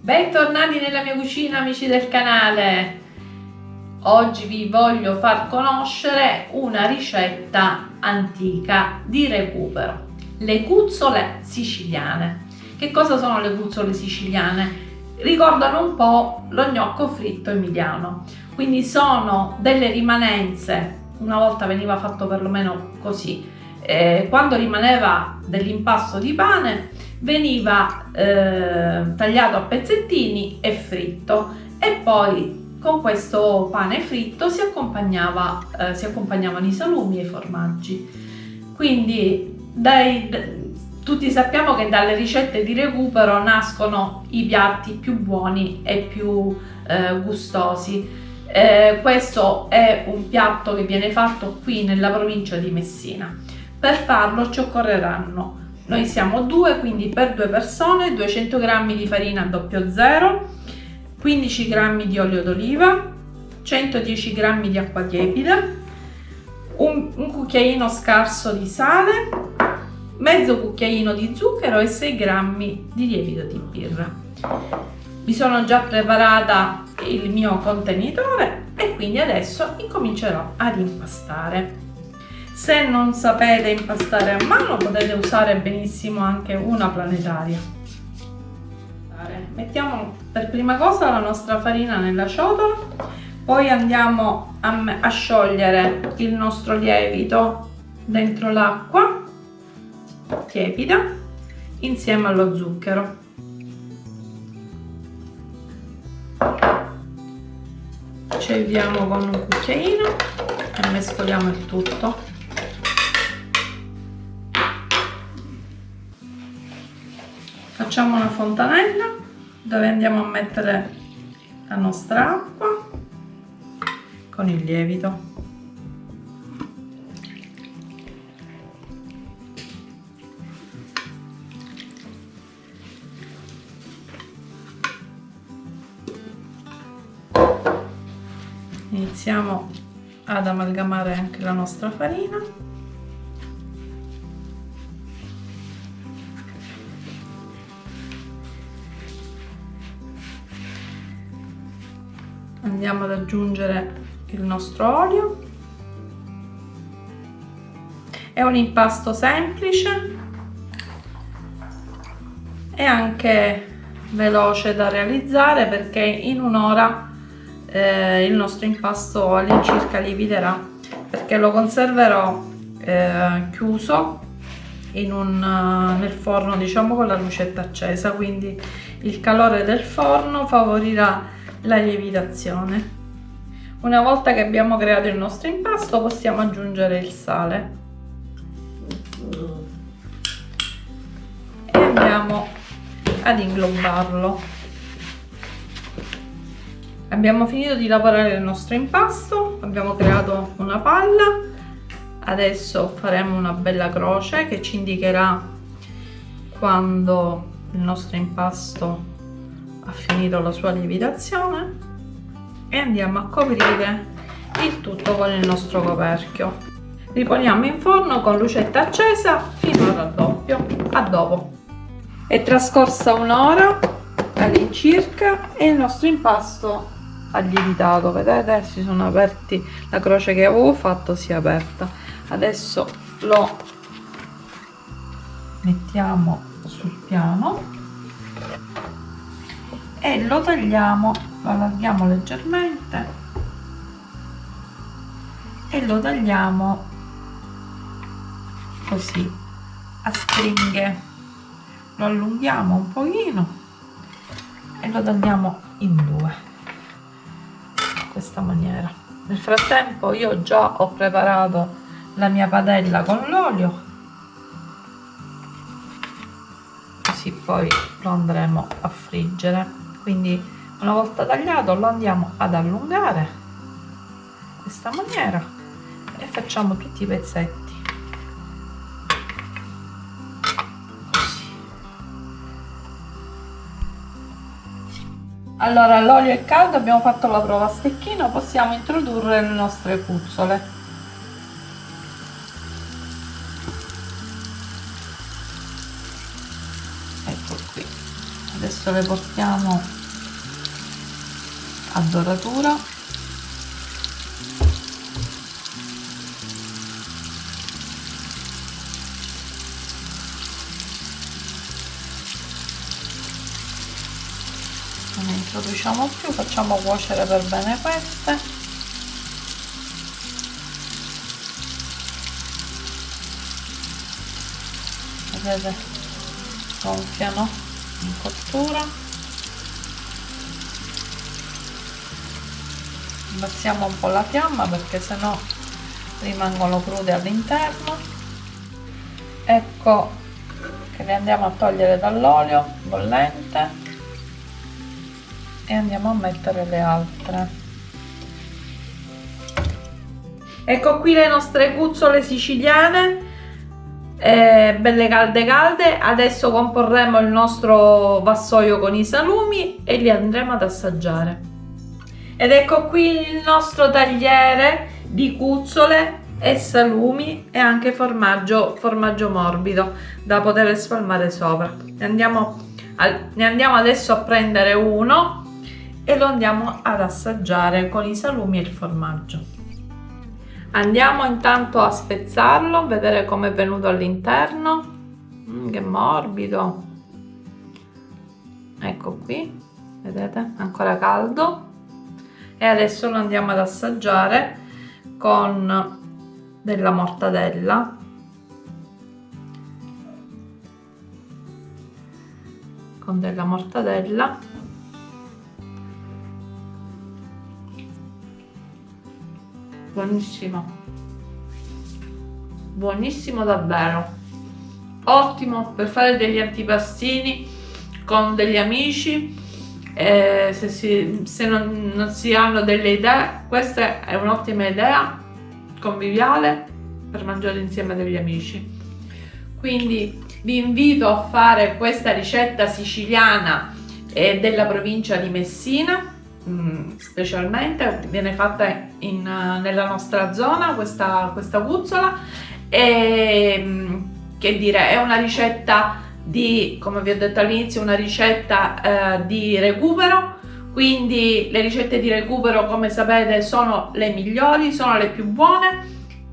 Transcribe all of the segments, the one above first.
Bentornati nella mia cucina, amici del canale. Oggi vi voglio far conoscere una ricetta antica di recupero: le cuzzole siciliane. Che cosa sono le cuzzole siciliane? Ricordano un po' lo gnocco fritto emiliano, quindi sono delle rimanenze. Una volta veniva fatto perlomeno così, quando rimaneva dell'impasto di pane veniva tagliato a pezzettini e fritto, e poi con questo pane fritto si accompagnavano i salumi e i formaggi. Quindi tutti sappiamo che dalle ricette di recupero nascono i piatti più buoni e più gustosi. Questo è un piatto che viene fatto qui nella provincia di Messina. Per farlo ci occorreranno, noi siamo due, quindi per due persone, 200 g di farina 00, 15 g di olio d'oliva, 110 g di acqua tiepida, un cucchiaino scarso di sale, mezzo cucchiaino di zucchero e 6 g di lievito di birra. Mi sono già preparata il mio contenitore e quindi adesso incomincerò ad impastare. Se non sapete impastare a mano, potete usare benissimo anche una planetaria. Mettiamo per prima cosa la nostra farina nella ciotola, poi andiamo a sciogliere il nostro lievito dentro l'acqua tiepida insieme allo zucchero. Ci avviamo con un cucchiaino e mescoliamo il tutto. Facciamo una fontanella dove andiamo a mettere la nostra acqua con il lievito. Iniziamo ad amalgamare anche la nostra farina. Andiamo ad aggiungere il nostro olio. È un impasto semplice e anche veloce da realizzare, perché in un'ora il nostro impasto all'incirca lieviterà, perché lo conserverò chiuso nel forno, diciamo, con la lucetta accesa, quindi il calore del forno favorirà la lievitazione. Una volta che abbiamo creato il nostro impasto, possiamo aggiungere il sale e andiamo ad inglobarlo. Abbiamo finito di lavorare il nostro impasto, abbiamo creato una palla. Adesso faremo una bella croce che ci indicherà quando il nostro impasto ha finito la sua lievitazione, e andiamo a coprire il tutto con il nostro coperchio. Riponiamo in forno con lucetta accesa fino al raddoppio. A dopo. È trascorsa un'ora all'incirca e il nostro impasto ha lievitato. Vedete, si sono aperti, la croce che avevo fatto si è aperta. Adesso lo mettiamo sul piano e lo tagliamo, lo allarghiamo leggermente e lo tagliamo così a stringhe. Lo allunghiamo un pochino e lo tagliamo in due, in questa maniera. Nel frattempo io già ho preparato la mia padella con l'olio, così poi lo andremo a friggere. Quindi una volta tagliato lo andiamo ad allungare in questa maniera e facciamo tutti i pezzetti così. Allora, l'olio è caldo, abbiamo fatto la prova a stecchino, possiamo introdurre le nostre cuzzole. Ecco qui, Adesso le portiamo a doratura. Non ne introduciamo più, facciamo cuocere per bene queste. Vedete, gonfiano in cottura. Abbassiamo un po' la fiamma perché sennò rimangono crude all'interno. Ecco che le andiamo a togliere dall'olio bollente e andiamo a mettere le altre. Ecco qui le nostre cuzzole siciliane, belle calde calde. Adesso comporremo il nostro vassoio con i salumi e li andremo ad assaggiare. Ed ecco qui il nostro tagliere di cuzzole e salumi e anche formaggio morbido da poter spalmare sopra. Ne andiamo adesso a prendere uno e lo andiamo ad assaggiare con i salumi e il formaggio. Andiamo intanto a spezzarlo, vedere come è venuto all'interno. Che morbido. Ecco qui, vedete, ancora caldo. E adesso lo andiamo ad assaggiare con della mortadella. Con della mortadella. Buonissimo, buonissimo davvero, ottimo per fare degli antipastini con degli amici. Se non si hanno delle idee, questa è un'ottima idea conviviale per mangiare insieme degli amici. Quindi vi invito a fare questa ricetta siciliana della provincia di Messina. Specialmente viene fatta nella nostra zona questa cuzzola, e che dire, è una ricetta come vi ho detto all'inizio, una ricetta di recupero. Quindi le ricette di recupero, come sapete, sono le migliori, sono le più buone.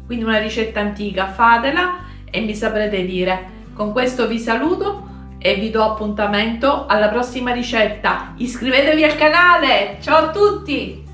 Quindi una ricetta antica, fatela e mi saprete dire. Con questo vi saluto e vi do appuntamento alla prossima ricetta. Iscrivetevi al canale, ciao a tutti!